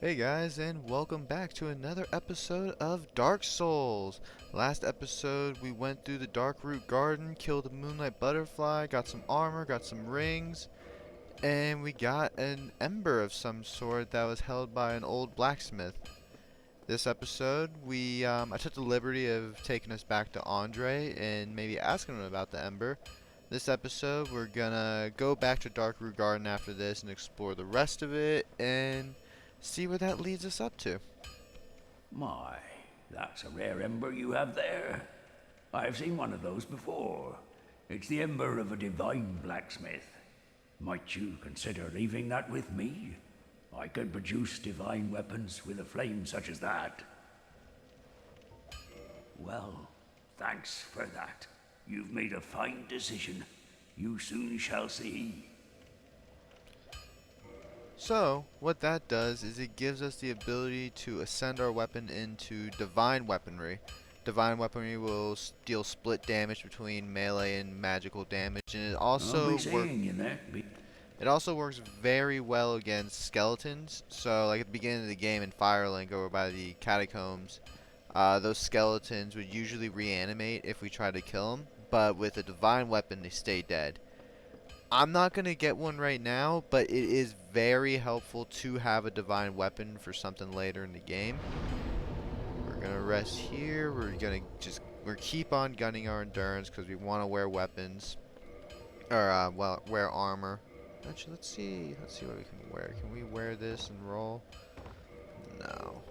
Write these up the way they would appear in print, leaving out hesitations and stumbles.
Hey guys, and welcome back to another episode of Dark Souls. Last episode, we went through the Darkroot Garden, killed a Moonlight Butterfly, got some armor, got some rings, and we got an ember of some sort that was held by an old blacksmith. This episode, I took the liberty of taking us back to Andre and maybe asking him about the ember. This episode, we're gonna go back to Darkroot Garden after this and explore the rest of it and see where that leads us up to. My, that's a rare ember you have there. I've seen one of those before. It's the ember of a divine blacksmith. Might you consider leaving that with me? I can produce divine weapons with a flame such as that. Well, thanks for that. You've made a fine decision. You soon shall see. So, what that does is it gives us the ability to ascend our weapon into divine weaponry. Divine weaponry will deal split damage between melee and magical damage, and it also works very well against skeletons. So, like at the beginning of the game in Firelink over by the catacombs, those skeletons would usually reanimate if we try to kill them, but with a divine weapon they stay dead. I'm not going to get one right now, but it is very helpful to have a divine weapon for something later in the game. We're going to rest here. We're keep on gunning our endurance because we want to wear weapons. Or, well, wear armor. Actually, let's see what we can wear. Can we wear this and roll? No.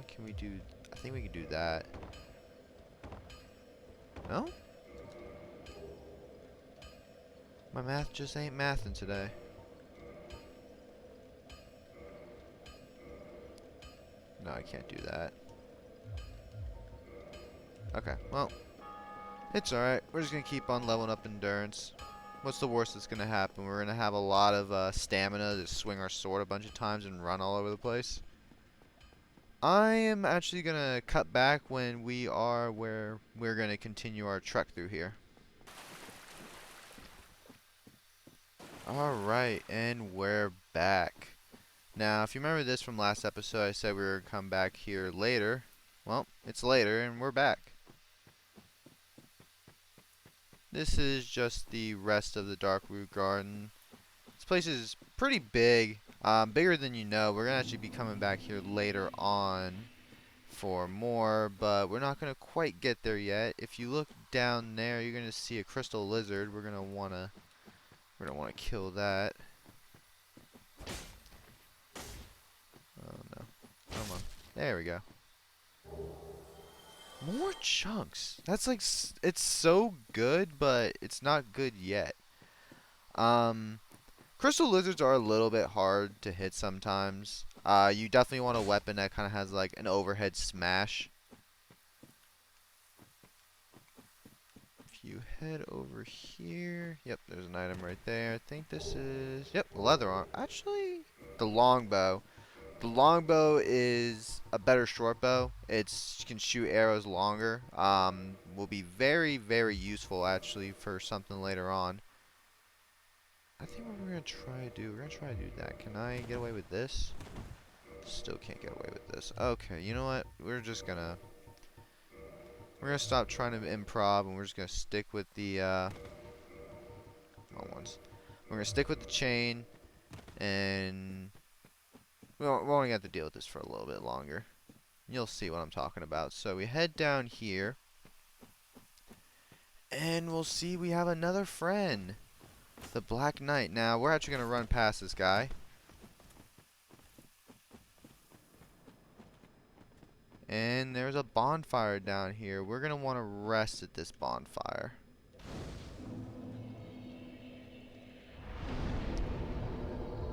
Can we do, I think we can do that. No? My math just ain't mathin' today. No, I can't do that. Okay, well, it's alright. We're just gonna keep on leveling up endurance. What's the worst that's gonna happen? We're gonna have a lot of stamina to swing our sword a bunch of times and run all over the place. I am actually gonna cut back when we are where we're gonna continue our trek through here. Alright, and we're back. Now, if you remember this from last episode, I said we were going to come back here later. Well, it's later, and we're back. This is just the rest of the Darkroot Garden. This place is pretty big, bigger than you know. We're going to actually be coming back here later on for more, but we're not going to quite get there yet. If you look down there, you're going to see a crystal lizard. We're going to want to kill that. Oh no. Come on. There we go. More chunks. That's like, it's so good, but it's not good yet. Crystal lizards are a little bit hard to hit sometimes. You definitely want a weapon that kind of has like an overhead smash. If you head over here, yep, there's an item right there. I think this is, yep, leather arm. Actually, the longbow. The longbow is a better short bow. You can shoot arrows longer. Will be very, very useful actually for something later on. I think what we're gonna try to do, that. Can I get away with this? Still can't get away with this. Okay, you know what? We're gonna stop trying to improv and we're just gonna stick with the wrong ones. We're gonna stick with the chain and we're only going to have to deal with this for a little bit longer. You'll see what I'm talking about. So we head down here. And we'll see we have another friend. The Black Knight. Now, we're actually going to run past this guy. And there's a bonfire down here. We're going to want to rest at this bonfire.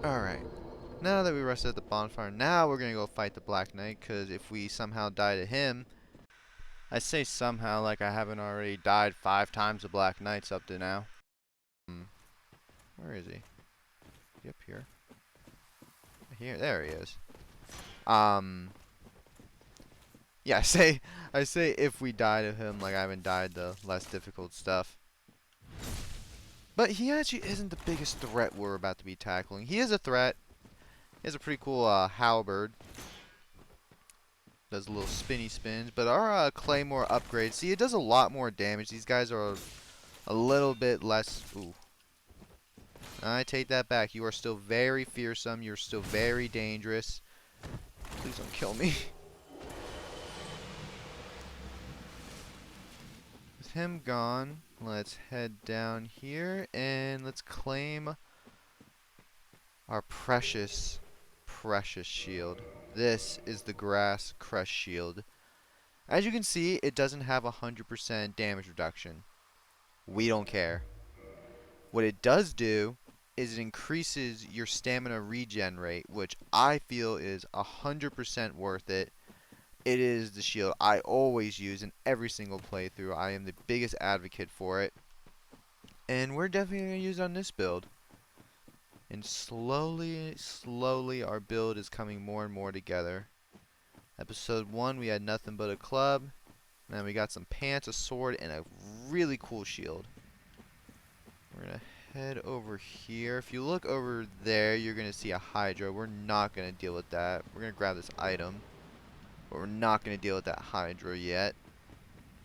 Alright. Now that we rested at the bonfire, now we're going to go fight the Black Knight, because if we somehow die to him, I say somehow like I haven't already died 5 times to Black Knights up to now. Where is he? Is he up here? Here, there he is. Yeah, I say if we die to him like I haven't died the less difficult stuff. But he actually isn't the biggest threat we're about to be tackling. He is a threat. He has a pretty cool halberd. Does little spinny spins. But our claymore upgrade, see, it does a lot more damage. These guys are a little bit less. Ooh. I take that back. You are still very fearsome. You're still very dangerous. Please don't kill me. With him gone, let's head down here and let's claim our precious, precious shield. This is the Grass Crush Shield. As you can see, it doesn't have 100% damage reduction. We don't care. What it does do is it increases your stamina regen rate, which I feel is 100% worth it. It is the shield I always use in every single playthrough. I am the biggest advocate for it. And we're definitely going to use it on this build. And slowly, slowly our build is coming more and more together. Episode 1 we had nothing but a club. Now we got some pants, a sword, and a really cool shield. We're going to head over here. If you look over there, you're going to see a Hydra. We're not going to deal with that. We're going to grab this item. But we're not going to deal with that Hydra yet.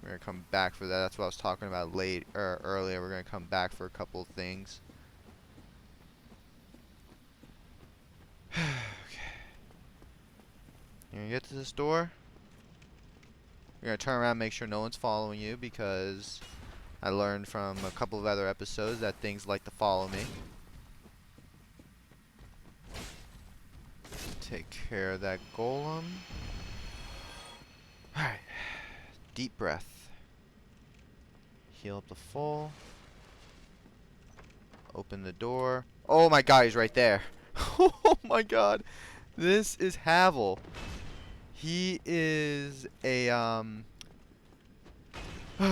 We're going to come back for that. That's what I was talking about earlier. We're going to come back for a couple of things. Okay. You're going to get to this door. You're going to turn around and make sure no one's following you, because I learned from a couple of other episodes that things like to follow me. Take care of that golem. Alright. Deep breath. Heal up to full. Open the door. Oh my god, he's right there. Oh my god. This is Havel. He is a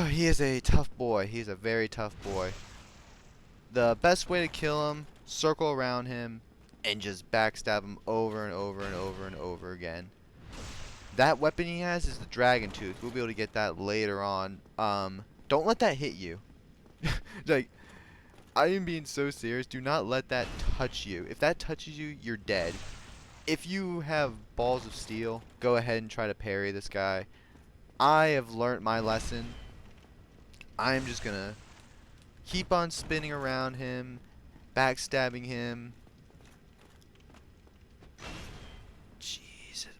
he is a tough boy. He's a very tough boy. The best way to kill him, circle around him and just backstab him over and over and over and over again. That weapon he has is the Dragon Tooth. We'll be able to get that later on. Don't let that hit you. Like, I am being so serious. Do not let that touch you. If that touches you, you're dead. If you have balls of steel, go ahead and try to parry this guy. I have learnt my lesson. I am just gonna keep on spinning around him, backstabbing him. Jesus.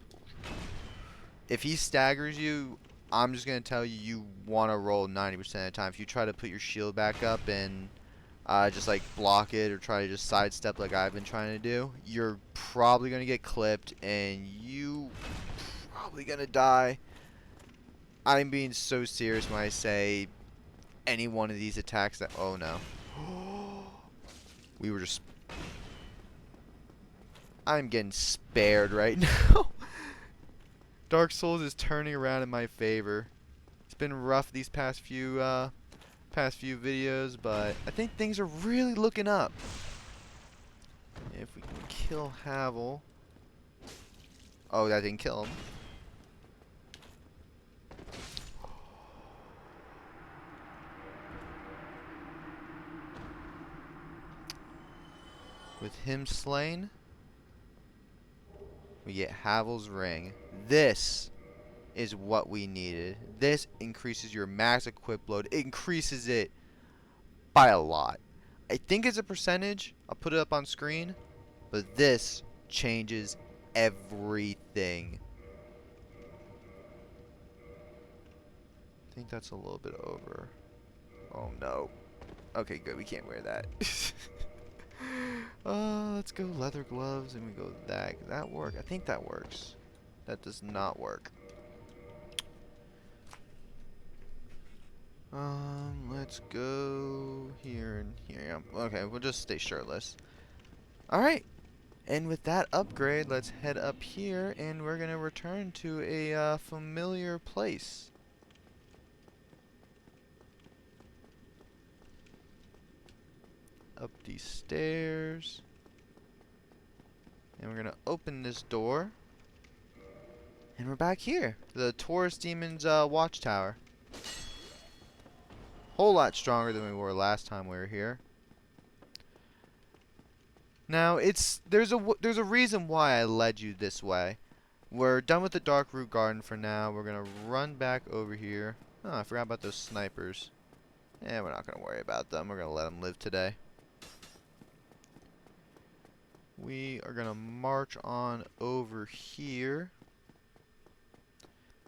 If he staggers you, I'm just gonna tell you, you want to roll 90% of the time. If you try to put your shield back up and just like block it or try to just sidestep like I've been trying to do, you're probably gonna get clipped and you probably gonna die. I'm being so serious when I say any one of these attacks that, oh no. We were just, I'm getting spared right now. Darksouls is turning around in my favor. It's been rough these past few videos, but I think things are really looking up. If we can kill Havel. Oh, that didn't kill him. With him slain, we get Havel's ring. This is what we needed. This increases your max equip load. It increases it by a lot. I think it's a percentage. I'll put it up on screen. But this changes everything. I think that's a little bit over. Oh no. Okay, good. We can't wear that. Let's go leather gloves and we go that. That work? I think that works. That does not work. Let's go here and here. Okay, we'll just stay shirtless. Alright. And with that upgrade, let's head up here and we're gonna return to a familiar place. Up these stairs. And we're gonna open this door. And we're back here. The Taurus Demon's watchtower. Whole lot stronger than we were last time we were here. Now, there's a reason why I led you this way. We're done with the Dark Root Garden for now. We're gonna run back over here. Oh, I forgot about those snipers. Yeah, we're not gonna worry about them. We're gonna let them live today. We are gonna march on over here.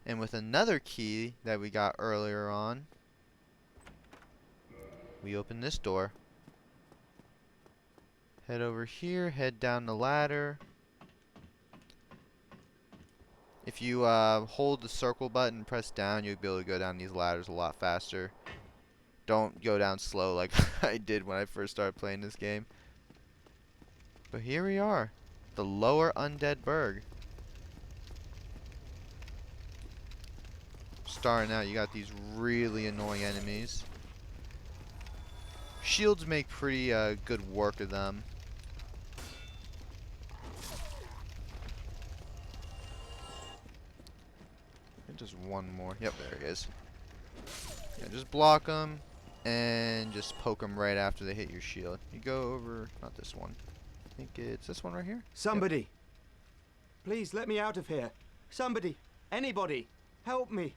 And with another key that we got earlier on, we open this door. Head over here, head down the ladder. If you hold the circle button and press down, you'll be able to go down these ladders a lot faster. Don't go down slow like I did when I first started playing this game. But here we are, the Lower Undead Burg. Starting out, you got these really annoying enemies. Shields make pretty good work of them. And just one more. Yep, there he is. Yeah, just block them and just poke them right after they hit your shield. You go over, not this one. I think it's this one right here. Somebody. Yep. Please let me out of here. Somebody. Anybody. Help me.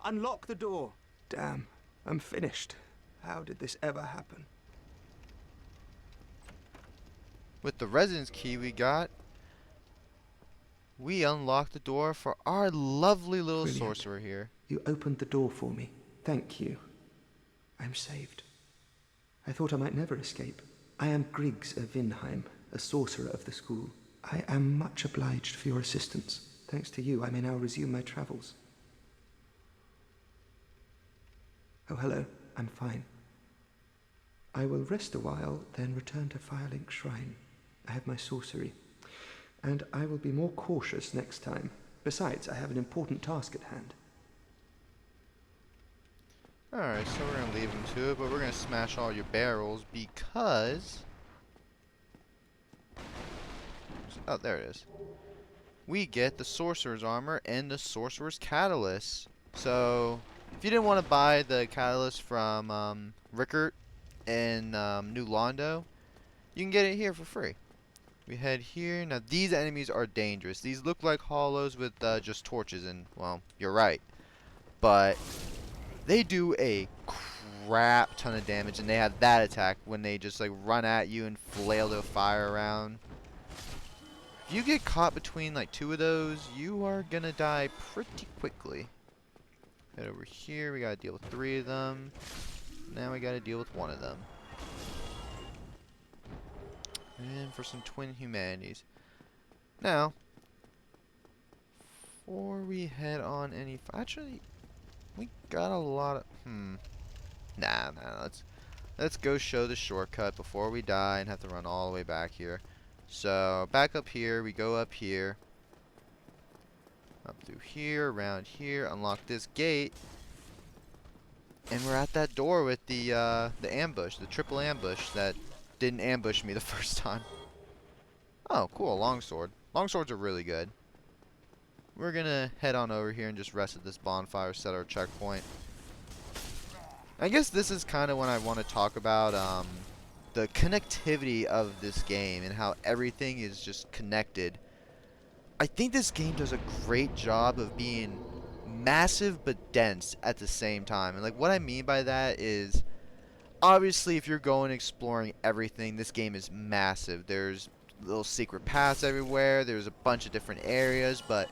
Unlock the door. Damn. I'm finished. How did this ever happen? With the residence key we got, we unlocked the door for our lovely little Brilliant. sorcerer here. You opened the door for me. Thank you. I'm saved. I thought I might never escape. I am Griggs of Vinheim, a sorcerer of the school. I am much obliged for your assistance. Thanks to you, I may now resume my travels. Oh, hello. I'm fine. I will rest a while, then return to Firelink Shrine. I have my sorcery, and I will be more cautious next time. Besides, I have an important task at hand. Alright, so we're going to leave him to it, but we're going to smash all your barrels because... Oh, there it is. We get the Sorcerer's Armor and the Sorcerer's Catalyst. So, if you didn't want to buy the Catalyst from Rickert in New Londo, you can get it here for free. We head here. Now, these enemies are dangerous. These look like hollows with just torches, and, well, you're right. But they do a crap ton of damage, and they have that attack when they just like run at you and flail their fire around. If you get caught between like two of those, you are gonna die pretty quickly. Head over here, we gotta deal with 3 of them. Now we gotta deal with 1 of them. And for some twin humanities. Now, before we head on any... Actually, we got a lot of... Nah, let's go show the shortcut before we die and have to run all the way back here. So, back up here, we go up here. Up through here, around here, unlock this gate. And we're at that door with the ambush, the triple ambush that didn't ambush me the first time. Oh, cool, longsword. Longswords are really good. We're gonna head on over here and just rest at this bonfire, set our checkpoint. I guess this is kind of when I want to talk about the connectivity of this game and how everything is just connected. I think this game does a great job of being massive but dense at the same time. And like what I mean by that is, obviously if you're going exploring everything, this game is massive. There's little secret paths everywhere. There's a bunch of different areas, but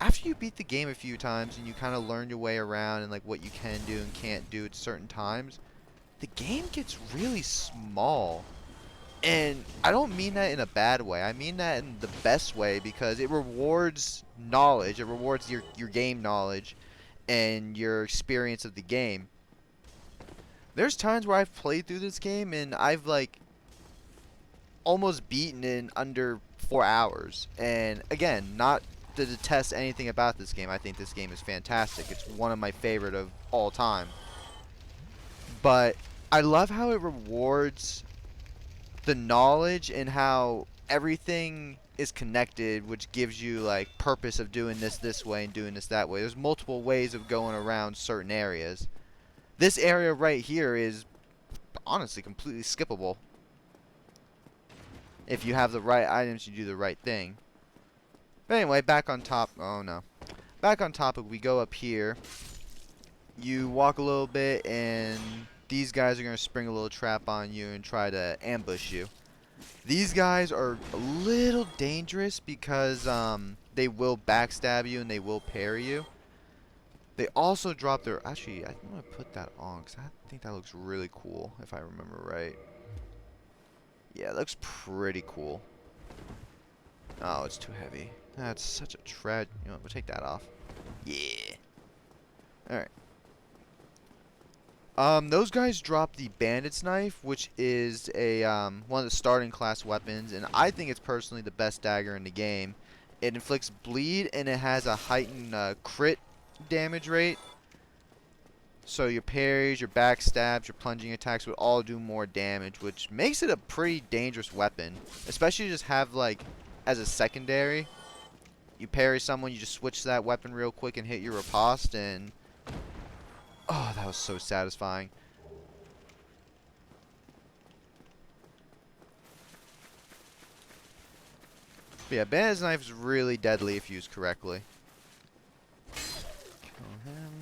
after you beat the game a few times and you kind of learn your way around and like what you can do and can't do at certain times, the game gets really small. And I don't mean that in a bad way. I mean that in the best way, because it rewards knowledge. It rewards your game knowledge and your experience of the game. There's times where I've played through this game and I've like almost beaten it in under 4 hours. And again, not to detest anything about this game. I think this game is fantastic. It's one of my favorite of all time. But I love how it rewards the knowledge and how everything is connected, which gives you like purpose of doing this way and doing this that way. There's multiple ways of going around certain areas. This area right here is honestly completely skippable. If you have the right items, you do the right thing. But anyway, back on top. Oh no. Back on topic, we go up here. You walk a little bit, and these guys are going to spring a little trap on you and try to ambush you. These guys are a little dangerous because they will backstab you and they will parry you. They also drop their... Actually, I'm going to put that on because I think that looks really cool, if I remember right. Yeah, it looks pretty cool. Oh, it's too heavy. That's such a tread. You know what, we'll take that off. Yeah. Alright. Those guys drop the Bandit's Knife, which is a one of the starting class weapons, and I think it's personally the best dagger in the game. It inflicts bleed, and it has a heightened crit damage rate. So your parries, your backstabs, your plunging attacks would all do more damage, which makes it a pretty dangerous weapon. Especially just have, like, as a secondary. You parry someone, you just switch to that weapon real quick and hit your riposte, and... oh, that was so satisfying. But yeah, Bandit's Knife is really deadly if used correctly. Kill him.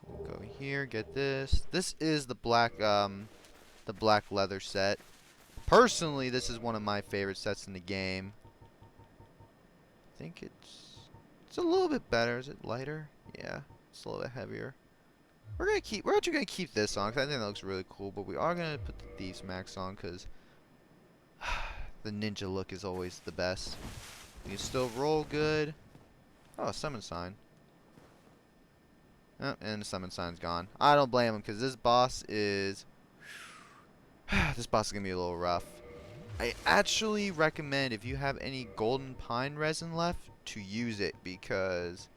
We'll go here, get this. This is the black leather set. Personally, this is one of my favorite sets in the game. I think it's a little bit better. Is it lighter? Yeah, it's a little bit heavier. We're actually gonna keep this on because I think that looks really cool. But we are gonna put the Thieves Max on because the ninja look is always the best. You can still roll good. Oh, summon sign. Oh, and the summon sign's gone. I don't blame him because this boss is this boss is gonna be a little rough. I actually recommend if you have any golden pine resin left to use it because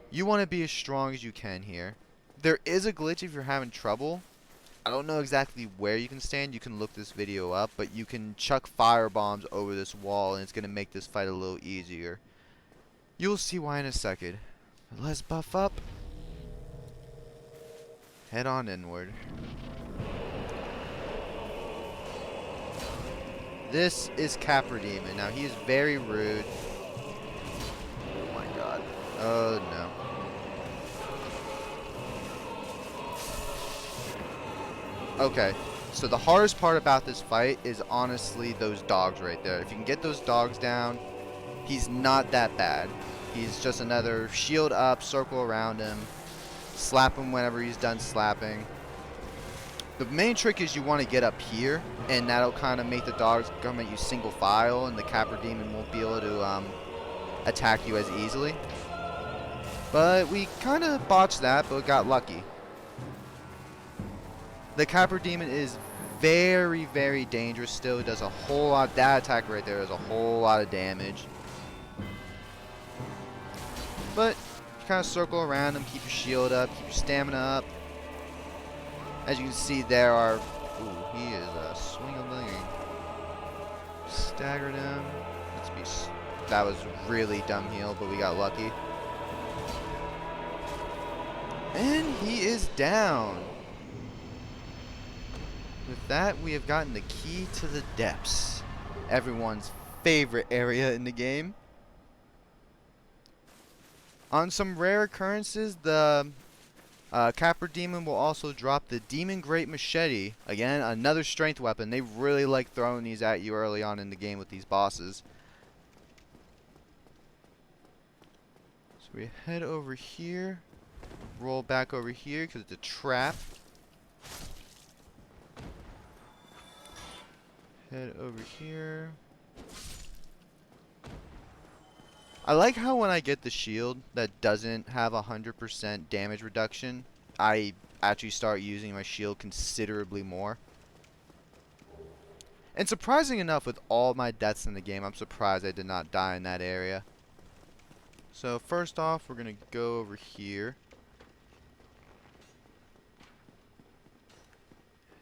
you want to be as strong as you can here. There is a glitch if you're having trouble. I don't know exactly where you can stand. You can look this video up, but you can chuck fire bombs over this wall and it's going to make this fight a little easier. You'll see why in a second. But let's buff up. Head on inward. This is Capra Demon. Now he is very rude. Oh my god. Oh no. Okay, so the hardest part about this fight is honestly those dogs right there. If you can get those dogs down, he's not that bad. He's just another shield up, circle around him, slap him whenever he's done slapping. The main trick is you want to get up here, and that'll kind of make the dogs come at you single file, and the Capra Demon won't be able to attack you as easily. But we kind of botched that, but got lucky. The Capra Demon is very, very dangerous still. It does a whole lot. That attack right there does a whole lot of damage. But you kind of circle around him, keep your shield up, keep your stamina up. As you can see, there are... ooh, he is a swing-a-ling. Staggered him. That was really dumb heal, but we got lucky. And he is down. With that, we have gotten the key to the depths. Everyone's favorite area in the game. On some rare occurrences, the Capra Demon will also drop the Demon Great Machete. Again, another strength weapon. They really like throwing these at you early on in the game with these bosses. So we head over here. Roll back over here because it's a trap. Head over here. I like how when I get the shield that doesn't have 100% damage reduction, I actually start using my shield considerably more. And surprising enough, with all my deaths in the game, I'm surprised I did not die in that area. So first off, we're going to go over here.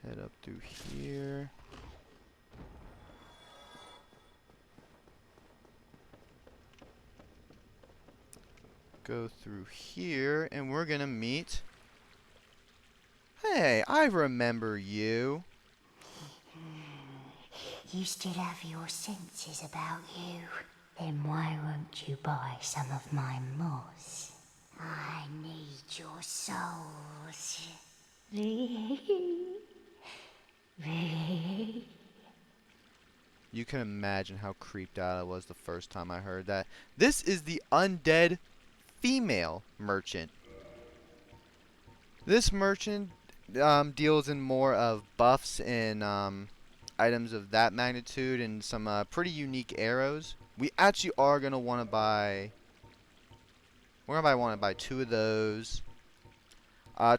Head up through here. Go through here, and we're gonna meet... hey, I remember you. You still have your senses about you. Then why won't you buy some of my moss? I need your souls. You can imagine how creeped out I was the first time I heard that. This is the undead female merchant. This merchant deals in more of buffs and items of that magnitude and some pretty unique arrows. We actually are going to want to buy... We're going to want to buy 2 of those.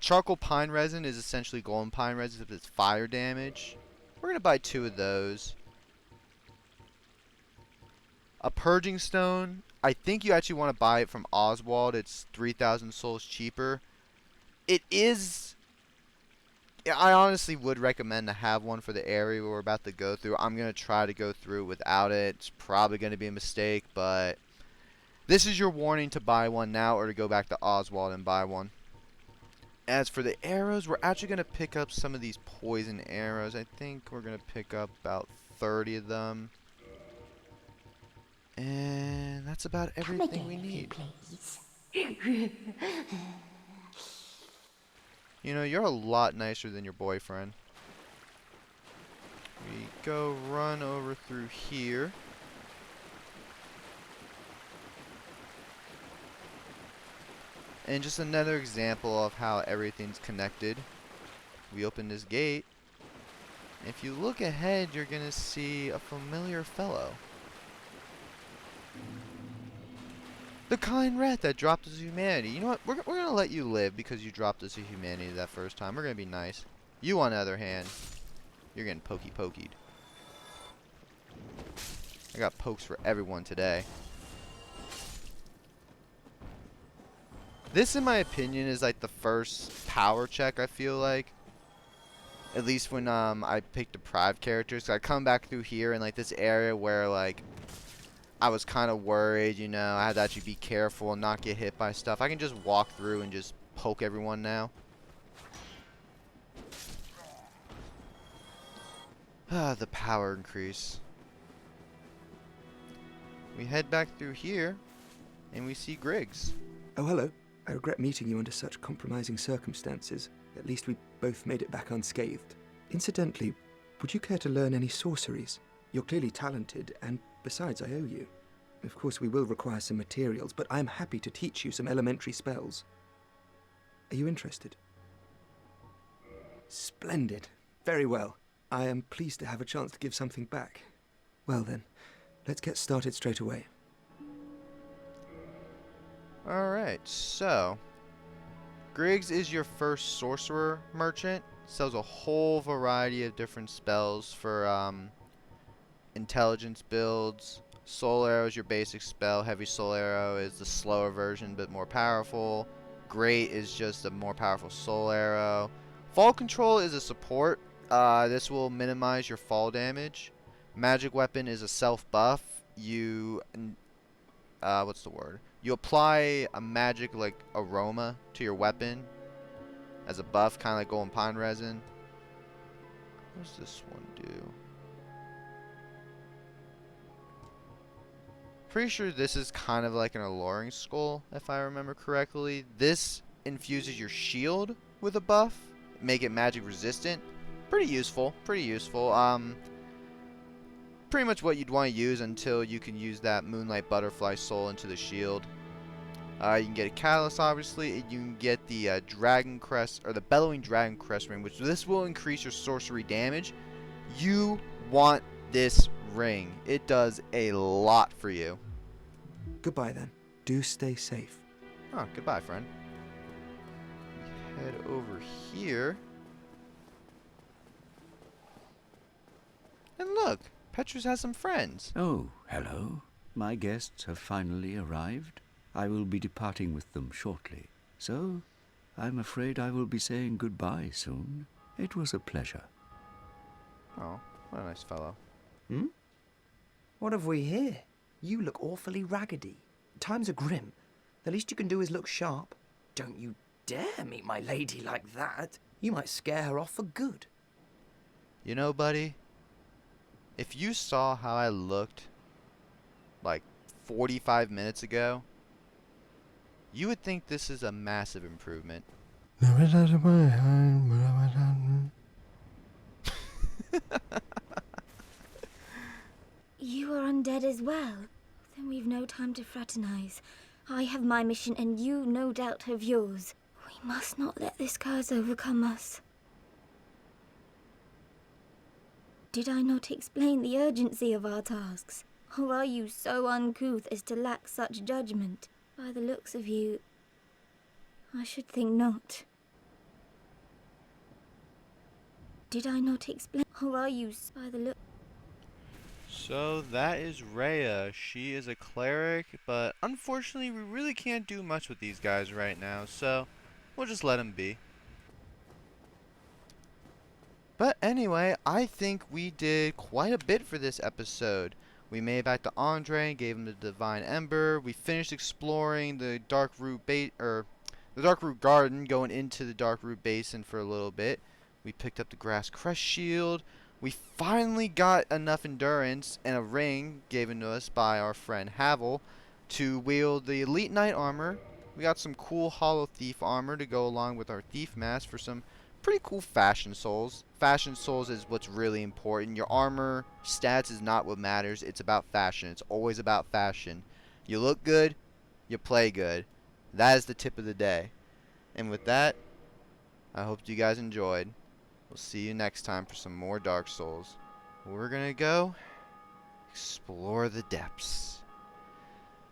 Charcoal pine resin is essentially golden pine resin if it's fire damage. We're going to buy 2 of those. A purging stone. I think you actually want to buy it from Oswald. It's 3,000 souls cheaper. It is... I honestly would recommend to have one for the area we're about to go through. I'm going to try to go through without it. It's probably going to be a mistake, but this is your warning to buy one now or to go back to Oswald and buy one. As for the arrows, we're actually going to pick up some of these poison arrows. I think we're going to pick up about 30 of them. And that's about everything we need. Please. You know, you're a lot nicer than your boyfriend. We go run over through here. And just another example of how everything's connected. We open this gate. If you look ahead, you're going to see a familiar fellow. The kind rat that dropped us to humanity. You know what? We're going to let you live because you dropped us to humanity that first time. We're going to be nice. You, on the other hand, you're getting pokey-pokeyed. I got pokes for everyone today. This, in my opinion, is like the first power check, I feel like. At least when I pick deprived characters. So I come back through here in like this area where like I was kind of worried, you know. I had to actually be careful and not get hit by stuff. I can just walk through and just poke everyone now. Ah, the power increase. We head back through here and we see Griggs. Oh, hello. I regret meeting you under such compromising circumstances. At least we both made it back unscathed. Incidentally, would you care to learn any sorceries? You're clearly talented, and besides, I owe you. Of course, we will require some materials, but I'm happy to teach you some elementary spells. Are you interested? Splendid. Very well. I am pleased to have a chance to give something back. Well then, let's get started straight away. Alright, so Griggs is your first sorcerer merchant. Sells a whole variety of different spells for intelligence builds. Soul Arrow is your basic spell. Heavy Soul Arrow is the slower version but more powerful. Great is just a more powerful Soul Arrow. Fall Control is a support. This will minimize your fall damage. Magic Weapon is a self buff. You what's the word? You apply a magic like aroma to your weapon as a buff, kind of like golden pine resin. What does this one do? Pretty sure this is kind of like an alluring skull, if I remember correctly. This infuses your shield with a buff, make it magic resistant. Pretty useful. Pretty useful. Pretty much what you'd want to use until you can use that Moonlight Butterfly Soul into the shield. You can get a Catalyst, obviously. You can get the Dragon Crest, or the Bellowing Dragon Crest ring, which this will increase your sorcery damage. You want this ring. It does a lot for you. Goodbye then. Do stay safe. Oh, goodbye, friend. Head over here. And look, Petrus has some friends. Oh, hello. My guests have finally arrived. I will be departing with them shortly. So, I'm afraid I will be saying goodbye soon. It was a pleasure. Oh, what a nice fellow. Hmm? What have we here? You look awfully raggedy. Times are grim. The least you can do is look sharp. Don't you dare meet my lady like that. You might scare her off for good. You know, buddy, If you saw how I looked like 45 minutes ago, you would think this is a massive improvement. You are undead as well. Then we've no time to fraternize. I have my mission and you no doubt have yours. We must not let this curse overcome us. Did I not explain the urgency of our tasks? Or are you so uncouth as to lack such judgment? By the looks of you, I should think not. Did I not explain? Or are you by the look? So that is Rhea. She is a cleric, but unfortunately we really can't do much with these guys right now, so we'll just let them be. But anyway, I think we did quite a bit for this episode. We made it back to Andre, gave him the Divine Ember. We finished exploring the Darkroot the Darkroot Garden, going into the Darkroot Basin for a little bit. We picked up the Grass Crest Shield. We finally got enough endurance and a ring given to us by our friend Havel to wield the Elite Knight armor. We got some cool Hollow Thief armor to go along with our Thief Mask for some pretty cool fashion souls. Fashion souls is what's really important. Your armor stats is not what matters. It's about fashion. It's always about fashion. You look good, you play good. That is the tip of the day. And with that, I hope you guys enjoyed. We'll see you next time for some more Dark Souls. We're gonna go explore the depths.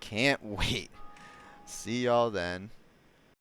Can't wait. See y'all then.